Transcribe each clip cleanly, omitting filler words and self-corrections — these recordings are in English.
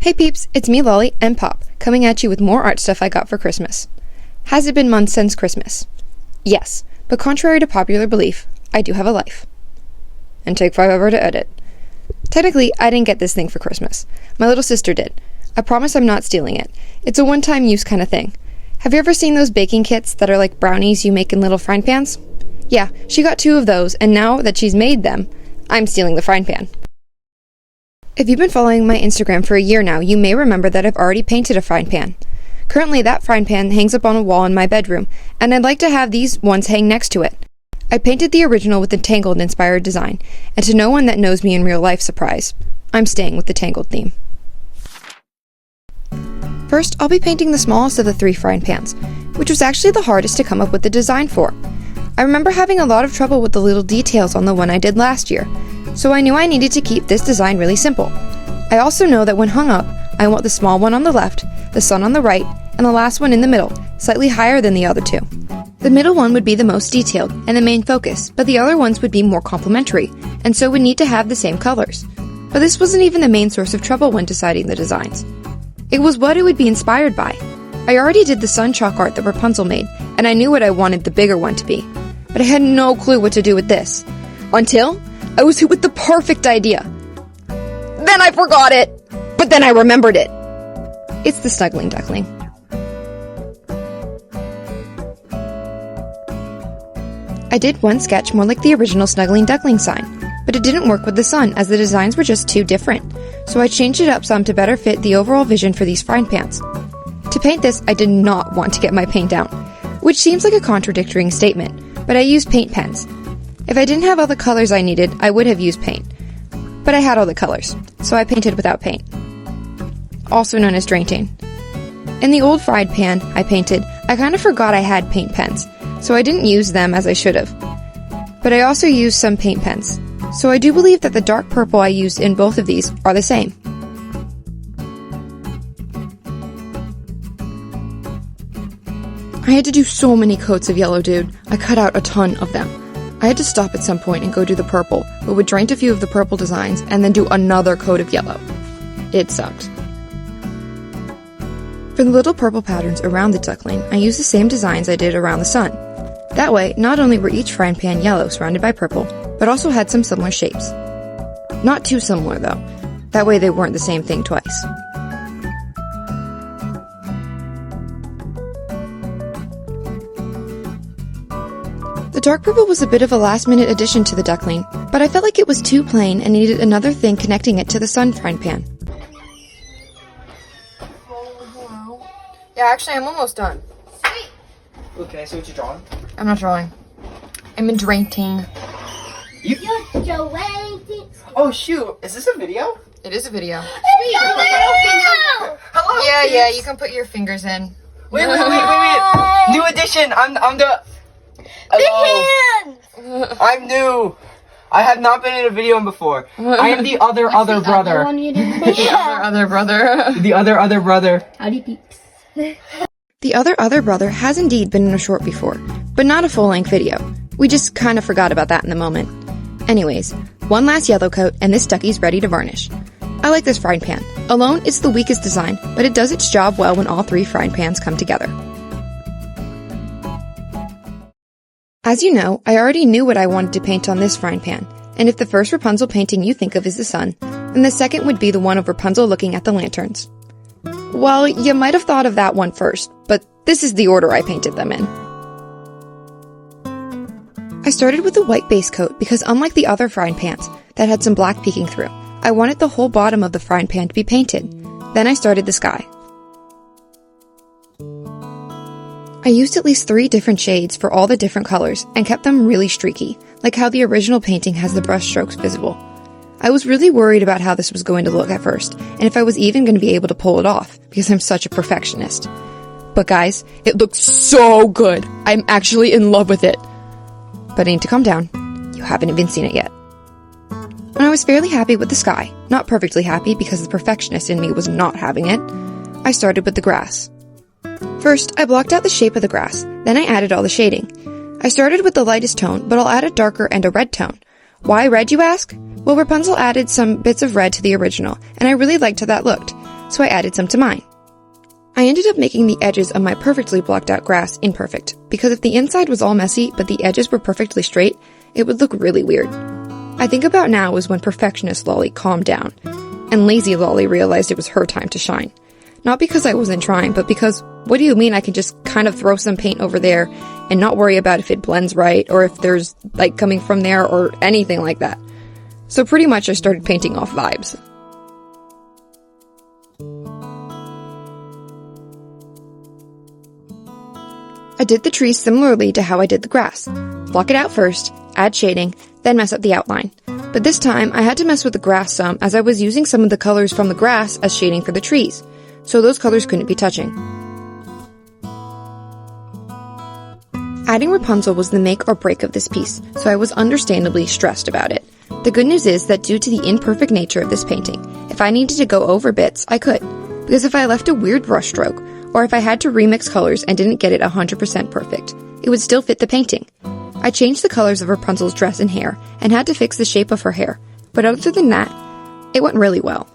Hey peeps, it's me Lolly and Pop, coming at you with more art stuff I got for Christmas. Has it been months since Christmas? Yes, but contrary to popular belief, I do have a life. And take forever to edit. Technically, I didn't get this thing for Christmas. My little sister did. I promise I'm not stealing it. It's a one-time use kind of thing. Have you ever seen those baking kits that are like brownies you make in little frying pans? Yeah, she got 2 of those, and now that she's made them, I'm stealing the frying pan. If you've been following my Instagram for a year now, you may remember that I've already painted a frying pan. Currently, that frying pan hangs up on a wall in my bedroom, and I'd like to have these ones hang next to it. I painted the original with the Tangled-inspired design, and to no one that knows me in real life surprise, I'm staying with the Tangled theme. First, I'll be painting the smallest of the 3 frying pans, which was actually the hardest to come up with the design for. I remember having a lot of trouble with the little details on the one I did last year, so I knew I needed to keep this design really simple. I also know that when hung up, I want the small one on the left, the sun on the right, and the last one in the middle, slightly higher than the other 2. The middle one would be the most detailed and the main focus, but the other ones would be more complementary, and so would need to have the same colors. But this wasn't even the main source of trouble when deciding the designs. It was what it would be inspired by. I already did the sun chalk art that Rapunzel made, and I knew what I wanted the bigger one to be. But I had no clue what to do with this. Until I was hit with the perfect idea. Then I forgot it! But then I remembered it! It's the snuggling duckling. I did one sketch more like the original snuggling duckling sign, but it didn't work with the sun as the designs were just too different, so I changed it up some to better fit the overall vision for these frying pans. To paint this, I did not want to get my paint down, which seems like a contradictory statement, but I used paint pens. If I didn't have all the colors I needed, I would have used paint. But I had all the colors, so I painted without paint. Also known as drainting. In the old fried pan I painted, I kind of forgot I had paint pens, so I didn't use them as I should have. But I also used some paint pens, so I do believe that the dark purple I used in both of these are the same. I had to do so many coats of yellow, dude. I cut out a ton of them. I had to stop at some point and go do the purple, but would drain a few of the purple designs and then do another coat of yellow. It sucked. For the little purple patterns around the duckling, I used the same designs I did around the sun. That way, not only were each frying pan yellow surrounded by purple, but also had some similar shapes. Not too similar, though. That way they weren't the same thing twice. The dark purple was a bit of a last-minute addition to the duckling, but I felt like it was too plain and needed another thing connecting it to the sun frying pan. Yeah, actually, I'm almost done. Sweet. Okay, so what you drawing? I'm not drawing. I'm draining. You're drawing. Oh shoot! Is this a video? It is a video. Hello. Yeah, you can put your fingers in. Wait! New addition. I'm the. Hello. I'm new. I have not been in a video before. I am the other brother. Other brother. The other brother. Howdy peeps. The other brother has indeed been in a short before, but not a full-length video. We just kind of forgot about that in the moment. Anyways, one last yellow coat and this ducky's ready to varnish. I like this frying pan. Alone, it's the weakest design, but it does its job well when all 3 frying pans come together. As you know, I already knew what I wanted to paint on this frying pan, and if the first Rapunzel painting you think of is the sun, then the second would be the one of Rapunzel looking at the lanterns. Well, you might have thought of that one first, but this is the order I painted them in. I started with a white base coat because unlike the other frying pans that had some black peeking through, I wanted the whole bottom of the frying pan to be painted. Then I started the sky. I used at least 3 different shades for all the different colors and kept them really streaky, like how the original painting has the brush strokes visible. I was really worried about how this was going to look at first, and if I was even going to be able to pull it off, because I'm such a perfectionist. But guys, it looks so good! I'm actually in love with it! But I need to calm down. You haven't even seen it yet. When I was fairly happy with the sky, not perfectly happy because the perfectionist in me was not having it, I started with the grass. First, I blocked out the shape of the grass, then I added all the shading. I started with the lightest tone, but I'll add a darker and a red tone. Why red, you ask? Well, Rapunzel added some bits of red to the original, and I really liked how that looked. so I added some to mine. I ended up making the edges of my perfectly blocked out grass imperfect, because if the inside was all messy but the edges were perfectly straight, it would look really weird. I think about now was when perfectionist Lolly calmed down, and lazy Lolly realized it was her time to shine. Not because I wasn't trying, but because, what do you mean I can just kind of throw some paint over there and not worry about if it blends right, or if there's light coming from there, or anything like that. So pretty much I started painting off vibes. I did the trees similarly to how I did the grass. Block it out first, add shading, then mess up the outline. But this time, I had to mess with the grass some as I was using some of the colors from the grass as shading for the trees, so those colors couldn't be touching. Adding Rapunzel was the make or break of this piece, so I was understandably stressed about it. The good news is that due to the imperfect nature of this painting, if I needed to go over bits, I could, because if I left a weird brush stroke, or if I had to remix colors and didn't get it 100% perfect, it would still fit the painting. I changed the colors of Rapunzel's dress and hair, and had to fix the shape of her hair, but other than that, it went really well.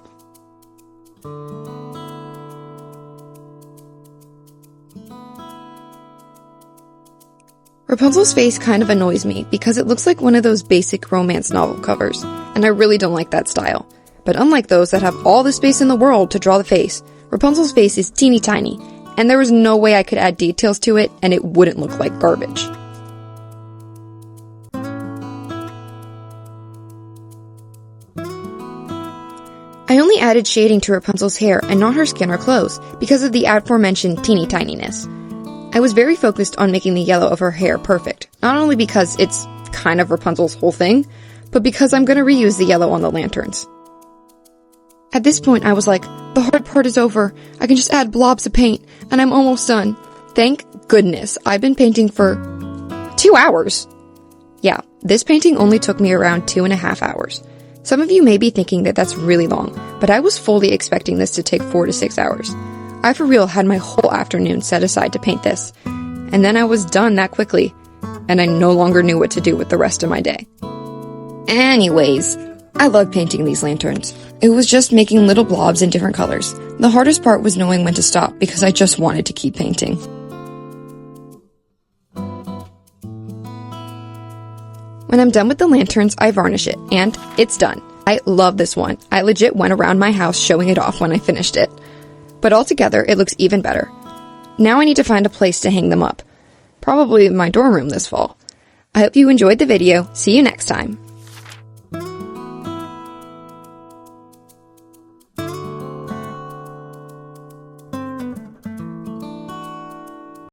Rapunzel's face kind of annoys me because it looks like one of those basic romance novel covers, and I really don't like that style. But unlike those that have all the space in the world to draw the face, Rapunzel's face is teeny tiny, and there was no way I could add details to it and it wouldn't look like garbage. I only added shading to Rapunzel's hair and not her skin or clothes because of the aforementioned teeny tininess. I was very focused on making the yellow of her hair perfect, not only because it's kind of Rapunzel's whole thing, but because I'm going to reuse the yellow on the lanterns. At this point, I was like, the hard part is over. I can just add blobs of paint, and I'm almost done. Thank goodness. I've been painting for 2 hours. Yeah, this painting only took me around 2.5 hours. Some of you may be thinking that that's really long, but I was fully expecting this to take 4 to 6 hours. I for real had my whole afternoon set aside to paint this, and then I was done that quickly, and I no longer knew what to do with the rest of my day. Anyways, I love painting these lanterns. It was just making little blobs in different colors. The hardest part was knowing when to stop because I just wanted to keep painting. When I'm done with the lanterns, I varnish it, and it's done. I love this one. I legit went around my house showing it off when I finished it. But altogether, it looks even better. Now I need to find a place to hang them up. Probably in my dorm room this fall. I hope you enjoyed the video. See you next time.